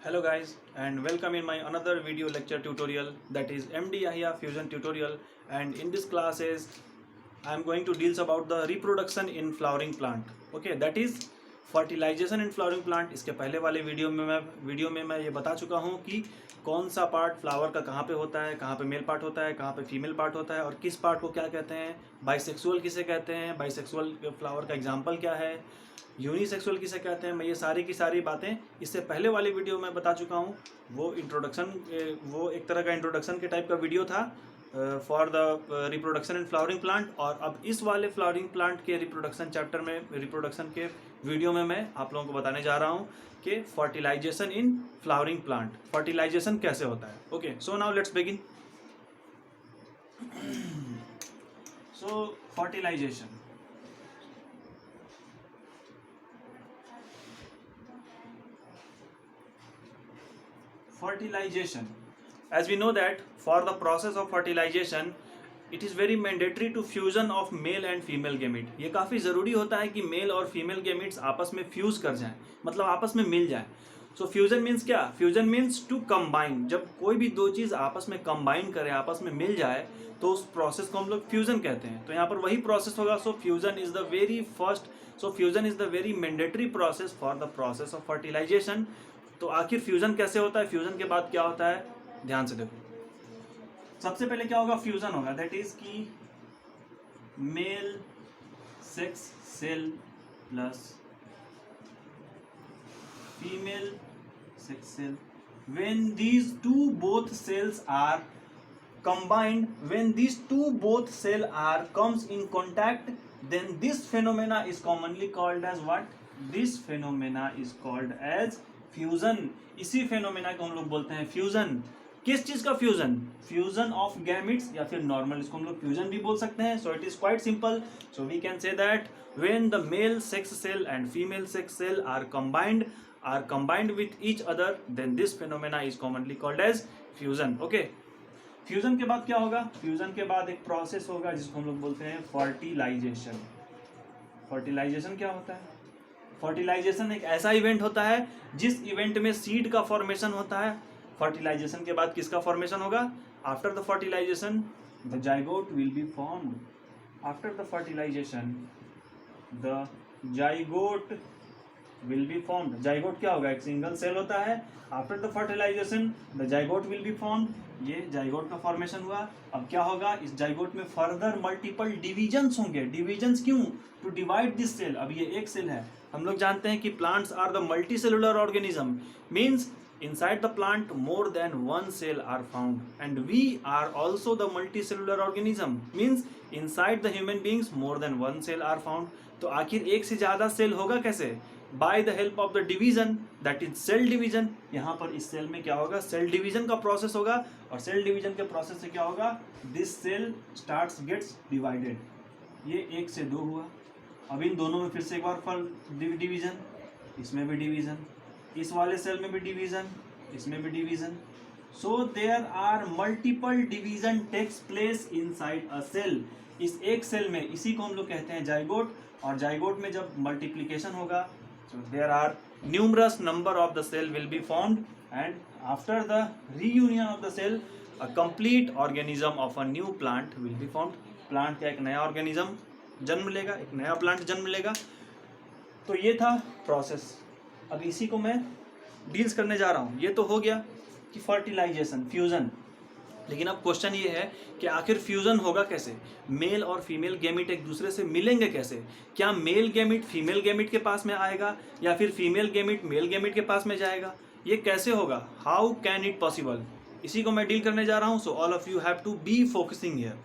Hello guys and welcome in my another video lecture tutorial, that is MD Yahya fusion tutorial. And in this class is I am going to deals about the reproduction in flowering plant. Okay, that is fertilization in flowering plant. इसके पहले वाले video में मैं ये बता चुका हूँ कि कौन सा पार्ट फ्लावर का कहाँ पे होता है, कहाँ पे मेल पार्ट होता है, कहाँ पे फीमेल पार्ट होता है और किस पार्ट को क्या कहते हैं, बाइसेक्सुअल किसे कहते हैं, बाइसेक्सुअल फ्लावर का एग्जाम्पल क्या है, यूनिसेक्सुअल किसे कहते हैं। मैं ये सारी की सारी बातें इससे पहले वाले वीडियो में बता चुका हूँ। वो एक तरह का इंट्रोडक्शन के टाइप का वीडियो था for the reproduction in flowering plant. और अब इस वाले फ्लावरिंग प्लांट के रिप्रोडक्शन चैप्टर में, रिप्रोडक्शन के वीडियो में मैं आप लोगों को बताने जा रहा हूँ कि fertilization in flowering plant, fertilization कैसे होता है। Okay, so now let's begin. So fertilization, fertilization, as we know that for the process of fertilization it is very mandatory to fusion of male and female gamete। ये काफ़ी ज़रूरी होता है कि mail और फीमेल गेमिट्स आपस में fuse कर जाएं, मतलब आपस में मिल जाएं। सो फ्यूजन मीन्स क्या? Fusion means to combine. जब कोई भी दो चीज़ आपस में कंबाइन करे, आपस में मिल जाए, तो उस प्रोसेस को हम लोग फ्यूजन कहते हैं। तो यहाँ पर वही प्रोसेस होगा। So fusion is the very first, so fusion is the very mandatory process for the process of fertilization. तो आखिर फ्यूजन कैसे होता है, फ्यूजन के बाद क्या होता है, ध्यान से देखो। सबसे पहले क्या होगा, फ्यूजन होगा, दैट इज की male sex cell plus female sex cell. When these two both cells are combined, when these two both cell are comes in contact, then this phenomena is commonly called as what? This phenomena is called as fusion. इसी phenomena को हम लोग बोलते हैं fusion. किस चीज का fusion? Fusion of gametes, या फिर नॉर्मल इसको हम लोग फ्यूजन भी बोल सकते हैं। So it is quite simple. So we can say that when the male sex cell and female sex cell are combined with each other, then this phenomena is commonly called as fusion. Okay, fusion के बाद क्या होगा? Fusion के बाद एक process होगा जिसको हम लोग बोलते हैं फर्टिलाइजेशन। फर्टिलाइजेशन क्या होता है? फर्टिलाइजेशन एक ऐसा इवेंट होता है जिस इवेंट में सीड का फॉर्मेशन होता है। फर्टिलाइजेशन के बाद किसका फॉर्मेशन होगा? After the fertilization the zygote will be formed. After the fertilization the zygote will be formed. Zygote क्या होगा? एक सिंगल सेल होता है। After the fertilization the zygote will be formed. ये जाइगोट का फॉर्मेशन हुआ। अब क्या होगा? इस जाइगोट में फर्दर मल्टीपल डिविजन्स होंगे। डिविजन्स क्यों? To divide this cell. अब ये एक सेल है। हम लोग जानते हैं कि plants are the multicellular organism, means inside the plant more than one cell are found, and we are also the multicellular organism, means inside the human beings more than one cell are found। तो आखिर एक से ज्यादा cell होगा कैसे? by the help of the division, that is cell division। यहाँ पर इस सेल में क्या होगा? सेल डिवीजन का प्रोसेस होगा। और सेल डिवीजन के प्रोसेस से क्या होगा? This cell starts gets divided. ये एक से दो हुआ। अब इन दोनों में फिर से एक बार डिवीजन, इसमें भी डिवीजन, इस वाले सेल में भी डिवीजन, इसमें भी division. So there are multiple division takes place inside a cell. इस एक सेल में, इसी को हम लोग कहते हैं जाइगोट। और जाइगोट में जब मल्टीप्लिकेशन होगा, so there are numerous number of the cell will be formed, and after the reunion of the cell a complete organism of a new plant will be formed. Plant का एक नया organism जन्म लेगा, एक नया plant जन्म लेगा। तो ये था प्रोसेस। अब इसी को मैं डील्स करने जा रहा हूँ। ये तो हो गया कि फर्टिलाइजेशन, फ्यूजन। लेकिन अब क्वेश्चन ये है कि आखिर फ्यूजन होगा कैसे? मेल और फीमेल गैमिट एक दूसरे से मिलेंगे कैसे? क्या मेल गैमिट फीमेल गैमिट के पास में आएगा, या फिर फीमेल गैमिट मेल गैमिट के पास में जाएगा? ये कैसे होगा? How can it possible? इसी को मैं डील करने जा रहा हूँ। So all of you have to be focusing here.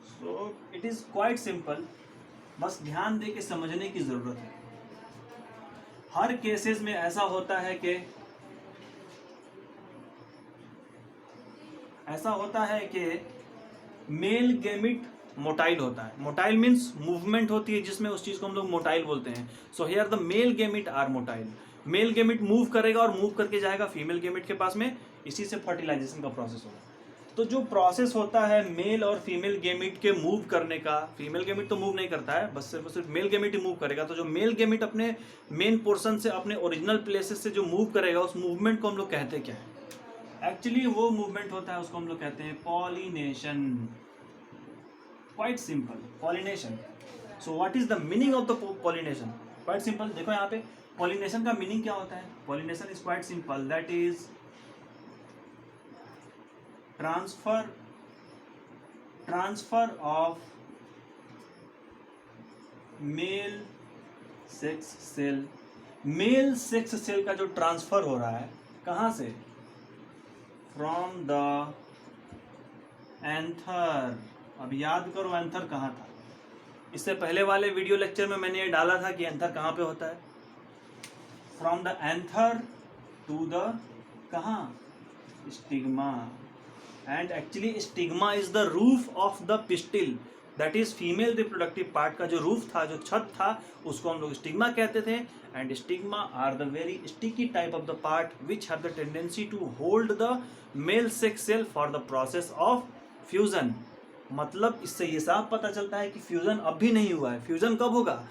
So it is quite simple, बस ध्यान दे के समझने की जरूरत है। हर केसेस में ऐसा होता है कि मेल गैमिट मोटाइल होता है। मोटाइल मीन्स मूवमेंट होती है जिसमें उस चीज को हम लोग मोटाइल बोलते हैं। So here the male gamete are motile. Male gamete move करेगा और मूव करके जाएगा फीमेल गैमिट के पास में। इसी से फर्टिलाइजेशन का प्रोसेस होगा। तो जो प्रोसेस होता है मेल और फीमेल गेमिट के मूव करने का, फीमेल गेमिट तो मूव नहीं करता है, बस सिर्फ मेल गेमिट ही मूव करेगा। तो जो मेल गेमिट अपने मेन पोर्शन से अपने ओरिजिनल प्लेसेस से जो मूव करेगा, उस मूवमेंट को हम लोग कहते क्या है? एक्चुअली वो मूवमेंट होता है, उसको हम लोग कहते हैं pollination. Quite simple, pollination. So what is the meaning of the pollination? Quite simple, देखो यहाँ पे पॉलिनेशन का मीनिंग क्या होता है? Pollination is quite simple, that is transfer of male sex cell. Male sex cell का जो ट्रांसफर हो रहा है कहाँ से? From the anther. अब याद करो एंथर कहाँ था? इससे पहले वाले वीडियो लेक्चर में मैंने ये डाला था कि एंथर कहाँ पे होता है। From the anther to the कहाँ? Stigma. And actually stigma is the roof of the pistil, that is female reproductive part का जो रूफ था, जो छत था, उसको हम लोग स्टिग्मा कहते थे। And stigma are the very sticky type of the part which have the tendency to hold the male sex cell for the process of fusion. मतलब इससे ये साफ पता चलता है कि फ्यूजन अब भी नहीं हुआ है। फ्यूजन कब होगा?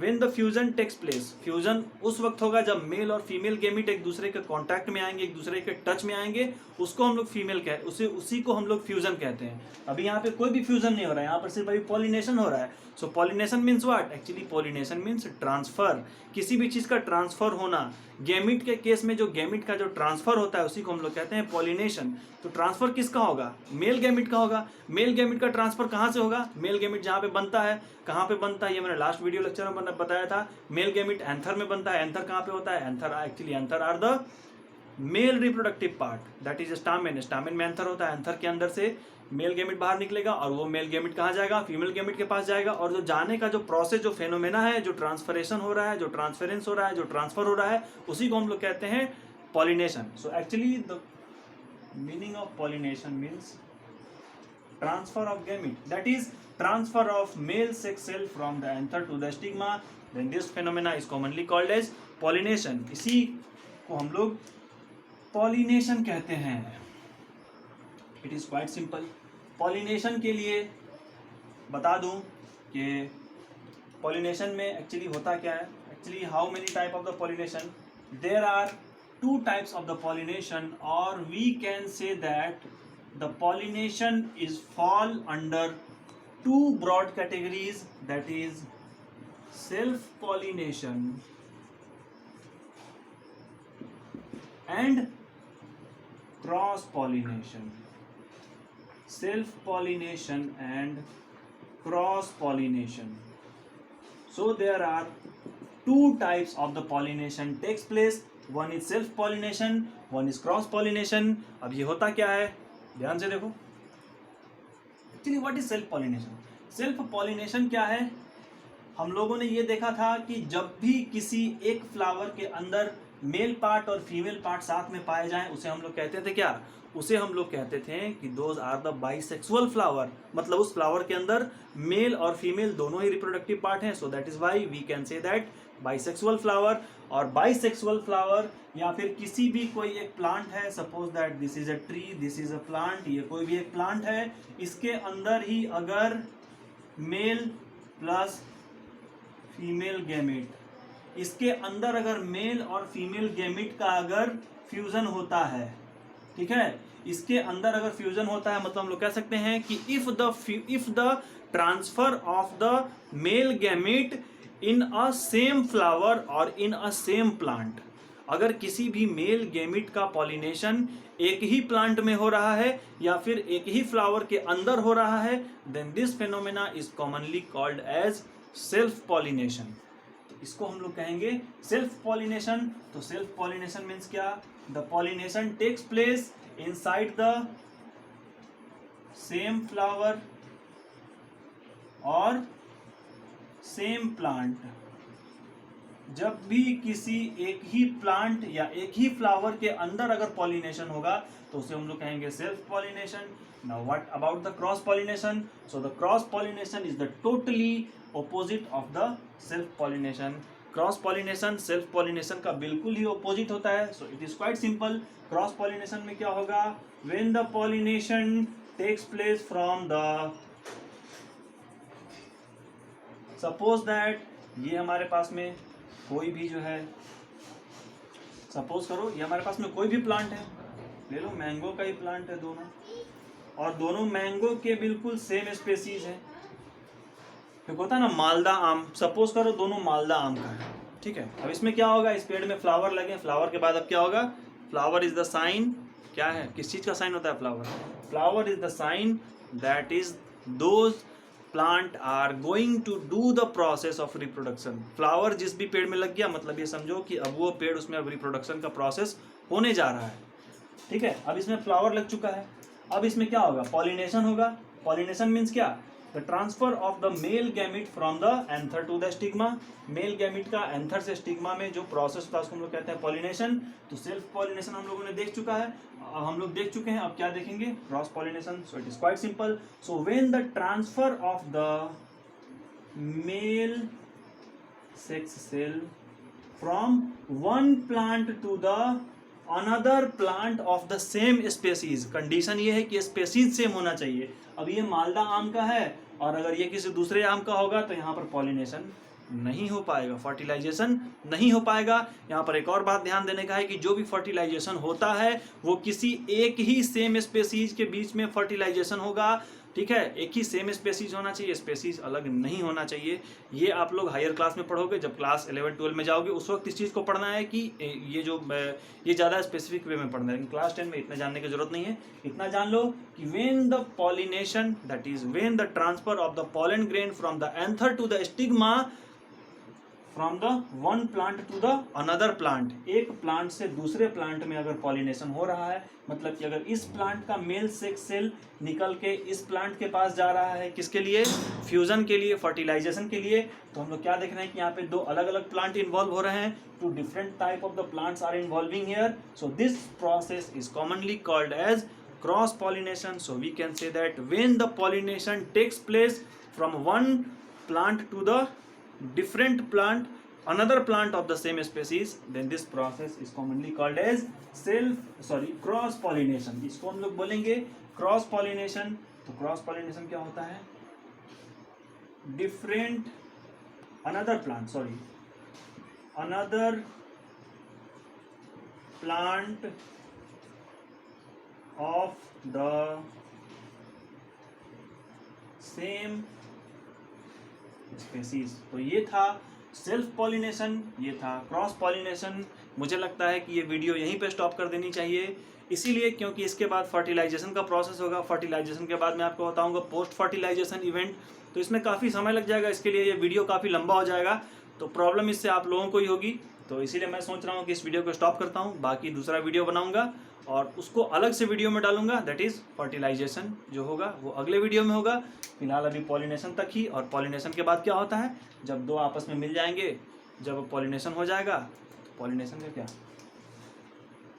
When the fusion takes place, fusion उस वक्त होगा जब मेल और फीमेल गेमिट एक दूसरे के कांटेक्ट में आएंगे, एक दूसरे के टच में आएंगे, उसको हम लोग फीमेल उसी को हम लोग फ्यूजन कहते हैं। अभी यहाँ पे कोई भी फ्यूजन नहीं हो रहा है, यहाँ पर सिर्फ अभी पॉलिनेशन हो रहा है। So pollination means what? Actually pollination means transfer, किसी भी चीज का ट्रांसफर होना। गेमिट के केस में जो गेमिट का जो ट्रांसफर होता है उसी को हम लोग कहते हैं पॉलिनेशन। तो ट्रांसफर किसका होगा? मेल गेमिट का होगा। मेल गेमिट का ट्रांसफर कहाँ से होगा? मेल गेमिट जहाँ पे बनता है, कहाँ पे बनता है ये मैंने लास्ट वीडियो लेक्चर में बताया था। मेल गेमिट एंथर में बनता है। एंथर कहाँ पे होता है? Anther actually anther are the male reproductive part, that is stamen. Stamen में एंथर होता है। एंथर के अंदर से मेल गेमिट बाहर निकलेगा और वो मेल गेमिट कहाँ जाएगा? फीमेल गेमिट के पास जाएगा। और जो जाने का जो प्रोसेस, जो फेनोमेना है, जो ट्रांसफरेशन हो रहा है, जो ट्रांसफरेंस हो रहा है, जो ट्रांसफर हो रहा है, उसी को हम लोग कहते हैं pollination. So actually the meaning of pollination means transfer of gamete, that is transfer of male sex cell from the anther to the stigma, then this phenomena is commonly called as pollination। इसी को हम लोग pollination कहते हैं। it is quite simple। pollination के लिए बता दूं कि pollination में actually होता क्या है? actually how many type of the pollination? there are two types of the pollination, or we can say that the pollination is fall under two broad categories, that is self pollination and cross pollination। self pollination and cross pollination। so there are two types of the pollination takes place, one is self pollination, one is cross pollination। अब ये होता क्या है? ध्यान से देखो। Actually what is self pollination? Self pollination क्या है? हम लोगों ने ये देखा था कि जब भी किसी एक फ्लावर के अंदर मेल पार्ट और फीमेल पार्ट साथ में पाए जाएं, उसे हम लोग कहते थे क्या? उसे हम लोग कहते थे कि those are the bisexual flower. मतलब उस फ्लावर के अंदर मेल और फीमेल दोनों ही रिप्रोडक्टिव पार्ट हैं। So that is why we can say that bisexual flower. और बाइसेक्सुअल फ्लावर या फिर किसी भी कोई एक प्लांट है, suppose that this is a tree, this is a plant, ये कोई भी एक प्लांट है, इसके अंदर ही अगर मेल प्लस फीमेल गेमेट, इसके अंदर अगर मेल और फीमेल गेमेट का अगर फ्यूजन होता है, ठीक है, इसके अंदर अगर फ्यूजन होता है, मतलब हम लोग कह सकते हैं कि if the transfer of the male gamete in a same flower और इन अ सेम प्लांट, अगर किसी भी मेल गेमिट का पॉलिनेशन एक ही प्लांट में हो रहा है या फिर एक ही फ्लावर के अंदर हो रहा है, then this phenomena is commonly called as self pollination. तो इसको हम लोग कहेंगे सेल्फ पॉलिनेशन। तो सेल्फ पॉलिनेशन मीन्स क्या? The pollination takes place inside the same flower और सेम प्लांट। जब भी किसी एक ही प्लांट या एक ही फ्लावर के अंदर अगर पॉलिनेशन होगा तो उसे हम लोग कहेंगे self pollination. Now what about the cross pollination? So the cross pollination is the totally opposite of the self pollination। Cross pollination self pollination का बिल्कुल ही ऑपोजिट होता है. So it is quite simple. Cross pollination में क्या होगा? When the pollination takes place from the, suppose that ये हमारे पास में कोई भी जो है, सपोज करो ये हमारे पास में कोई भी प्लांट है, ले लो मैंगो का ही प्लांट है दोनों, और दोनों मैंगो के बिल्कुल सेम स्पेसीज है. तो होता है ना मालदा आम, सपोज करो दोनों मालदा आम का है, ठीक है. अब इसमें क्या होगा? इस पेड़ में फ्लावर लगे, फ्लावर के बाद अब क्या होगा? फ्लावर इज द साइन, क्या है, किस चीज का साइन होता है flower? Flower is the sign that is those plant are going to do the process of reproduction. Flower जिस भी पेड़ में लग गया, मतलब ये समझो कि अब वो पेड़, उसमें अब रिप्रोडक्शन का प्रोसेस होने जा रहा है, ठीक है. अब इसमें फ्लावर लग चुका है. अब इसमें क्या होगा? पॉलिनेशन होगा. पॉलिनेशन मीन्स क्या? The transfer of the male gamete from the anther to the stigma. Male gamete का एंथर से स्टिग्मा में जो प्रोसेस था उसको हम लोग कहते हैं पॉलिनेशन. तो सेल्फ पॉलिनेशन हम लोगों ने देख चुका है, अब हम लोग देख चुके हैं. अब क्या देखेंगे? Cross pollination. So it is quite simple. So when the transfer of the male sex cell from one plant to the another plant of the same species. Condition ये है कि स्पेसीज सेम होना चाहिए. अब ये मालदा आम का है और अगर ये किसी दूसरे आम का होगा तो यहाँ पर पॉलिनेशन नहीं हो पाएगा, फर्टिलाइजेशन नहीं हो पाएगा. यहाँ पर एक और बात ध्यान देने का है कि जो भी फर्टिलाइजेशन होता है वो किसी एक ही सेम स्पेसीज के बीच में फर्टिलाइजेशन होगा, ठीक है. एक ही सेम स्पेसीज होना चाहिए, स्पेसीज अलग नहीं होना चाहिए. ये आप लोग हायर क्लास में पढ़ोगे, जब क्लास 11-12 में जाओगे उस वक्त इस चीज़ को पढ़ना है कि ये ज़्यादा स्पेसिफिक वे में पढ़ना है. लेकिन क्लास 10 में इतना जानने की जरूरत नहीं है. इतना जान लो कि when the pollination, that is when the transfer of the pollen grain from the anther to the stigma, from the one plant to the another plant. एक प्लांट से दूसरे प्लांट में अगर पॉलिनेशन हो रहा है, मतलब कि अगर इस प्लांट का मेल सेक्स सेल निकल के इस प्लांट के पास जा रहा है, किसके लिए? फ्यूजन के लिए, फर्टिलाइजेशन के लिए. तो हम लोग क्या देख रहे हैं कि यहाँ पे दो अलग अलग प्लांट इन्वॉल्व हो रहे हैं. Two different type of the plants are involving here. So this process is commonly called as cross pollination. So we can say that when the pollination takes place from one plant to the different plant, another plant of the same species, then this process is commonly called as cross pollination. इसको हम लोग बोलेंगे cross pollination. तो cross pollination क्या होता है? Different another plant of the same species. तो ये था सेल्फ पॉलिनेशन, ये था क्रॉस पॉलिनेशन. मुझे लगता है कि ये वीडियो यहीं पे स्टॉप कर देनी चाहिए, इसीलिए क्योंकि इसके बाद फर्टिलाइजेशन का प्रोसेस होगा. फर्टिलाइजेशन के बाद मैं आपको बताऊंगा पोस्ट फर्टिलाइजेशन इवेंट. तो इसमें काफ़ी समय लग जाएगा, इसके लिए ये वीडियो काफ़ी लंबा हो जाएगा. तो प्रॉब्लम इससे आप लोगों को ही होगी. तो इसीलिए मैं सोच रहा हूँ कि इस वीडियो को स्टॉप करता हूँ. बाकी दूसरा वीडियो बनाऊंगा और उसको अलग से वीडियो में डालूंगा. दैट इज फर्टिलाइजेशन जो होगा वो अगले वीडियो में होगा. फिलहाल अभी पॉलिनेशन तक ही. और पॉलिनेशन के बाद क्या होता है? जब दो आपस में मिल जाएंगे, जब पॉलिनेशन हो जाएगा, तो पॉलिनेशन का क्या,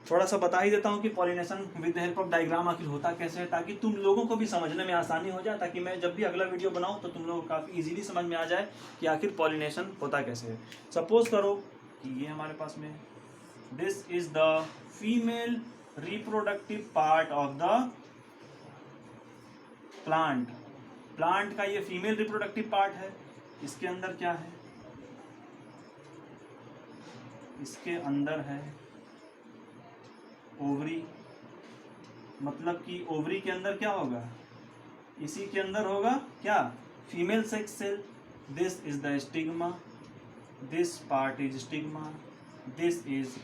थोड़ा सा बता ही देता हूँ कि pollination with the help of diagram आखिर होता कैसे है, ताकि तुम लोगों को भी समझने में आसानी हो जाए, ताकि मैं जब भी अगला वीडियो बनाऊँ तो तुम लोगों को काफ़ी इजीली समझ में आ जाए कि आखिर पॉलिनेशन होता कैसे है. सपोज करो कि ये हमारे पास में this is the female reproductive part of the plant. Plant का ये फीमेल रिप्रोडक्टिव पार्ट है. इसके अंदर क्या है? इसके अंदर है ओवरी. मतलब कि ओवरी के अंदर क्या होगा? इसी के अंदर होगा क्या? Female sex cell. This is the stigma, this part is stigma, this is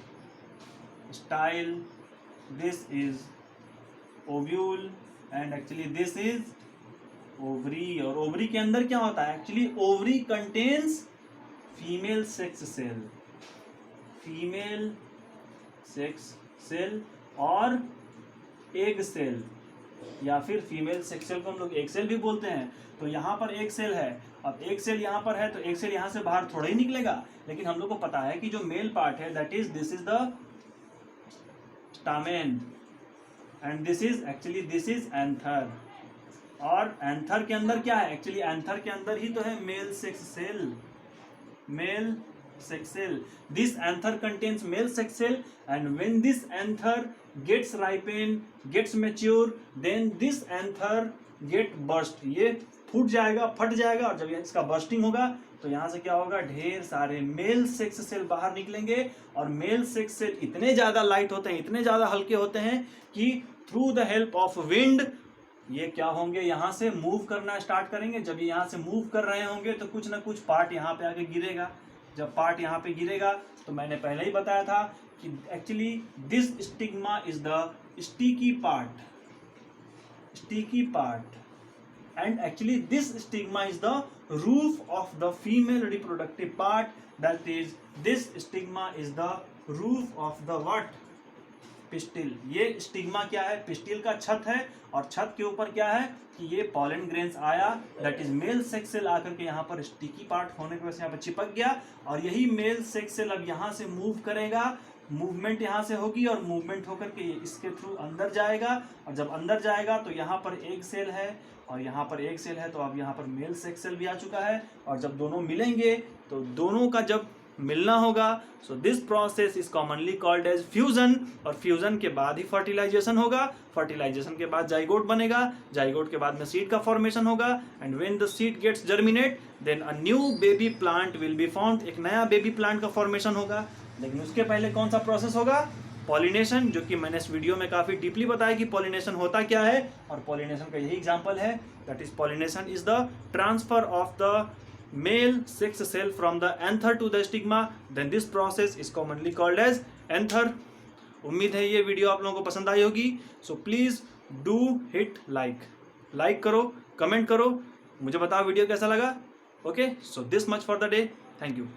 style, this is ovule and actually this is ovary. और ओवरी के अंदर क्या होता है? Actually ovary contains female sex cell, female sex cell और egg cell, या फिर female sex cell को हम लोग एग सेल भी बोलते हैं. तो यहाँ पर एक सेल है. अब एक सेल यहाँ पर है तो एक सेल यहाँ से बाहर थोड़ा ही निकलेगा. लेकिन हम लोग को पता है कि जो मेल पार्ट है that is this is the stamen and this is anther. और एंथर के अंदर क्या है? एक्चुअली एंथर के अंदर ही तो है male sex cell. Male sex cell. This anther contains male sex cell, and when this anther gets ripened, gets mature, then this anther get burst. ये फूट जाएगा, फट जाएगा, और जब इसका बर्स्टिंग होगा तो यहाँ से क्या होगा, ढेर सारे मेल सेक्स सेल बाहर निकलेंगे। और मेल सेक्स सेल इतने ज्यादा लाइट होते हैं, इतने ज्यादा हल्के होते हैं कि through the help of wind ये क्या होंगे, यहाँ से मूव करना स्टार्ट करेंगे। जब ये यहाँ से मूव कर रहे होंगे तो कुछ ना कुछ पार्ट यहाँ पे आके गिरेगा। जब पार्ट यहाँ पे गिरेगा तो मैंने पहले ही बताया था कि actually this stigma is the sticky part and actually this stigma is the roof of the female reproductive part. That is, this stigma is the roof of the what? Pistil. ये स्टिग्मा क्या है, pistil का छत है, और छत के ऊपर क्या है कि ये पॉलन ग्रेन्स आया, that is male sex cell आकर के यहाँ पर स्टिकी पार्ट होने की वजह से यहाँ पर चिपक गया, और यही मेल सेक्स सेल अब यहाँ से मूव करेगा, मूवमेंट यहाँ से होगी, और मूवमेंट होकर के ये इसके थ्रू अंदर जाएगा, और जब अंदर जाएगा तो यहाँ पर एक सेल है और यहाँ पर एक सेल है, तो अब यहाँ पर मेल सेक्स सेल भी आ चुका है, और जब दोनों मिलेंगे तो दोनों का जब मिलना होगा, so this process is commonly called as fusion, और फ्यूजन के बाद ही फर्टिलाइजेशन होगा, फर्टिलाइजेशन के बाद जाइगोट बनेगा, जाइगोट के बाद में सीड का फॉर्मेशन होगा, and when the seed gets germinate then a new baby plant will be found, एक नया बेबी प्लांट का फॉर्मेशन होगा। लेकिन उसके पहले कौन सा प्रोसेस होगा, पॉलिनेशन, जो कि मैंने इस वीडियो में काफी डीपली बताया कि पॉलिनेशन होता क्या है, और पॉलिनेशन का यही एग्जांपल है, that is pollination is the transfer of the male sex cell from the anther to the stigma, then this process is commonly called as anther. उम्मीद है ये वीडियो आप लोगों को पसंद आई होगी, so please do hit like करो, comment करो, मुझे बताओ वीडियो कैसा लगा। Okay, so this much for the day, thank you.